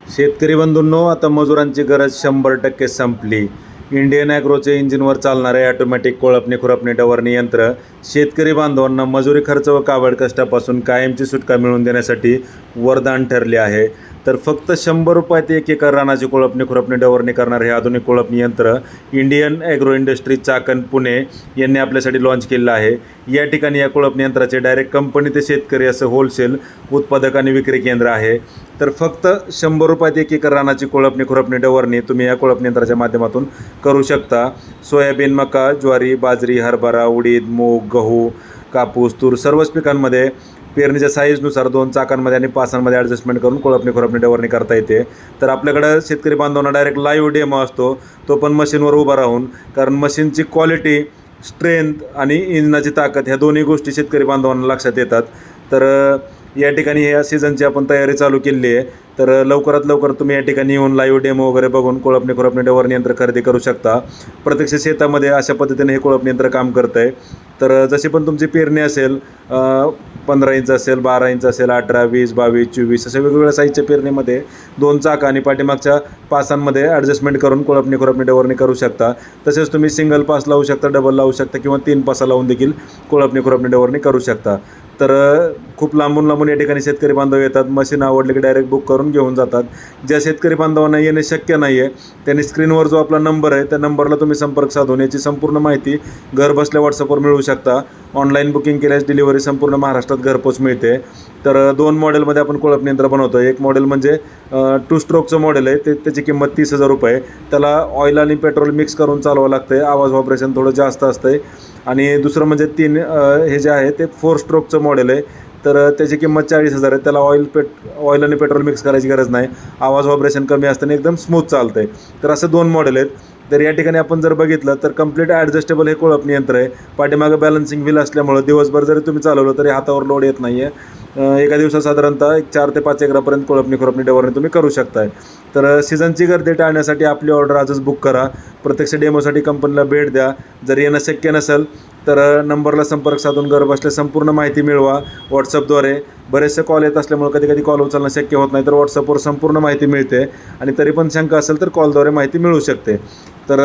शेतकरी बंधूंनो, आता मजुरांची गरज 100% संपली. इंडियन ॲग्रोचे इंजिनवर चालणारे ऑटोमॅटिक कोळपणी खुरपणी डवरणी यंत्र शेतकरी बांधवांना मजुरी खर्च व काबड कष्टापासून कायमची सुटका मिळवून देण्यासाठी वरदान ठरले आहे. तर फक्त 100 रुपयात 1 एकर रानाची कोळपणी खुरपणी डवरणी करणारे हे आधुनिक कोळपणी यंत्र Indian agro industry Chakan Pune यांनी आपल्यासाठी लॉन्च केलं आहे. या ठिकाणी या कोळपणी यंत्राचे डायरेक्ट कंपनी ते शेतकरी असं होलसेल उत्पादक आणि विक्री केंद्र आहे. तर फक्त 100 रुपयात 1 एकर रानाची कोळपणी खुरपणी डवरणी तुम्ही या कोळपणी यंत्राच्या माध्यमातून करू शकता. सोयाबीन, मका, ज्वारी, बाजरी, हरभरा, उडीद, मूग, गहू, कापूस, तूर सर्वच पिकांमध्ये पेरणीच्या साईजनुसार 2 चाकांमध्ये आणि पासांमध्ये ॲडजस्टमेंट करून कोळपणी खुरपणी डवरणी करता येते. तर आपल्याकडं शेतकरी बांधवांना डायरेक्ट लाईव्ह डेमो असतो, तो पण मशीनवर उभा राहून, कारण मशीनची क्वालिटी, स्ट्रेंथ आणि इंजिनाची ताकद ह्या दोन्ही गोष्टी शेतकरी बांधवांना लक्षात येतात. तर या ठिकाणी ह्या सीझनची आपण तयारी चालू केली आहे. तर लवकरात लवकर तुम्ही या ठिकाणी येऊन लाईव्ह डेमो वगैरे बघून कोळपणी खुरपणी डवरणी यंत्र खरेदी करू शकता. प्रत्यक्ष शेतामध्ये अशा पद्धतीने हे कोळपणी यंत्र काम करतं आहे. तर जशी पण तुमची पेरणी असेल, 15 इंच असेल, 12 इंच असेल, 18, 20, 22, 24 अशा वेगवेगळ्या साईजच्या पेरणीमध्ये 2 चाक आणि पाठीमागच्या पासांमध्ये ॲडजस्टमेंट करून कोळपणी खुरपणी डवरणी करू शकता. तसेच तुम्ही सिंगल पास लावू शकता, डबल लावू शकता किंवा 3 पासा लावून देखील कोळपणी खुरपणी डवरणी करू शकता. तर खूप लांबून या ठिकाणी शेतकरी बांधव येतात. मशीन आवडले की डायरेक्ट बुक करून घेऊन जातात. ज्या शेतकरी बांधवांना येणे शक्य नाही आहे त्यांनी स्क्रीनवर जो आपला नंबर आहे त्या नंबरला तुम्ही संपर्क साधून याची संपूर्ण माहिती घरबसल्या व्हॉट्सअपवर मिळवू शकता. ऑनलाईन बुकिंग केल्यास डिलिव्हरी संपूर्ण महाराष्ट्रात घरपोच मिळते. तर 2 मॉडेलमध्ये आपण कोळपणी यंत्र बनवतो. एक मॉडेल म्हणजे 2 स्ट्रोकचं मॉडेल आहे, त्याची किंमत 30,000 रुपये. त्याला ऑइल आणि पेट्रोल मिक्स करून चालवावं लागतं आहे. आवाज व्हायब्रेशन थोडं जास्त असतं आहे. आणि दुसरं म्हणजे 3 हे जे आहे ते 4 स्ट्रोकचं मॉडेल आहे. तर त्याची किंमत 40,000 आहे. त्याला ऑइल आणि पेट्रोल मिक्स करायची गरज नाही. आवाज व्हायब्रेशन कमी असताना एकदम स्मूथ चालतं आहे. तर असं 2 मॉडेल आहेत. तर या ठिकाणी आपण जर बघितलं तर कंप्लीट ॲडजस्टेबल हे कोळपणी यंत्र आहे. पाठीमागं बॅलन्सिंग व्हील असल्यामुळं दिवसभर जरी तुम्ही चालवलं तरी हातावर लोड येत नाही आहे. एका दिवसात साधारणतः 4 ते 5 एकरापर्यंत कोळपणी खुरपणी डवरणी तुम्ही करू शकताय. तर सीझनची गर्दी टाळण्यासाठी आपली ऑर्डर आजच बुक करा. प्रत्यक्ष डेमोसाठी कंपनीला भेट द्या. जर येणं शक्य नसेल तर नंबरला संपर्क साधून घरबसल्या संपूर्ण माहिती मिळवा व्हॉट्सअपद्वारे. बरेचसे कॉल येत असल्यामुळे कधी कॉल उचलणं शक्य होत नाही. तर व्हॉट्सअपवर संपूर्ण माहिती मिळते आणि तरी पण शंका असेल तर कॉलद्वारे माहिती मिळू शकते. तर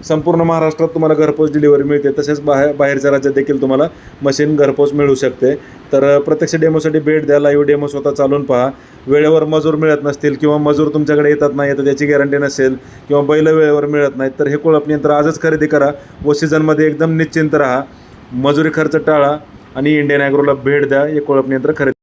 संपूर्ण महाराष्ट्रात तुम्हाला घरपोच डिलिव्हरी मिळते. तसेच बाहेरच्या राज्यात देखील तुम्हाला मशीन घरपोच मिळू शकते. तर प्रत्यक्ष डेमोसाठी भेट द्या. लाईव्ह डेमो स्वतः चालून पहा. वेळेवर मजूर मिळत नसतील किंवा मजूर तुमच्याकडे येतात नाही तर त्याची गॅरंटी नसेल किंवा बैल वेळेवर मिळत नाहीत तर हे कोळपणी यंत्र आजच खरेदी करा व सीझनमध्ये एकदम निश्चिंत राहा. मजुरी खर्च टाळा आणि इंडियन ॲग्रोला भेट द्या. हे कोळपणी यंत्र खरेदी